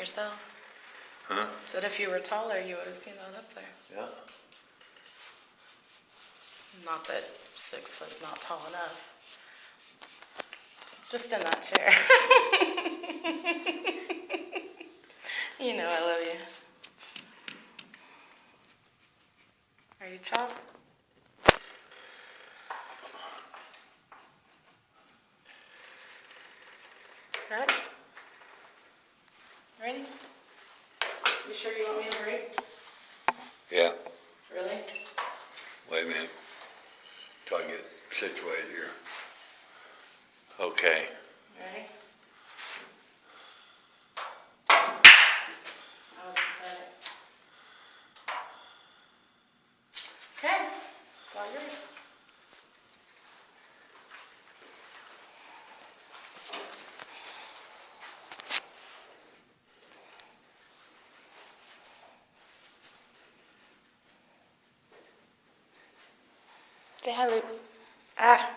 yourself. Huh? Said if you were taller, you would have seen that up there. Yeah. Not that 6 foot's not tall enough. Just in that chair. You know I love you. Are you chopped? Got it? Ready? You sure you want me to hurry? Yeah. Really? Wait a minute. Till I get situated here. Okay. Ready? That was pathetic. Okay, it's all yours. Say hi, Luke. Ah.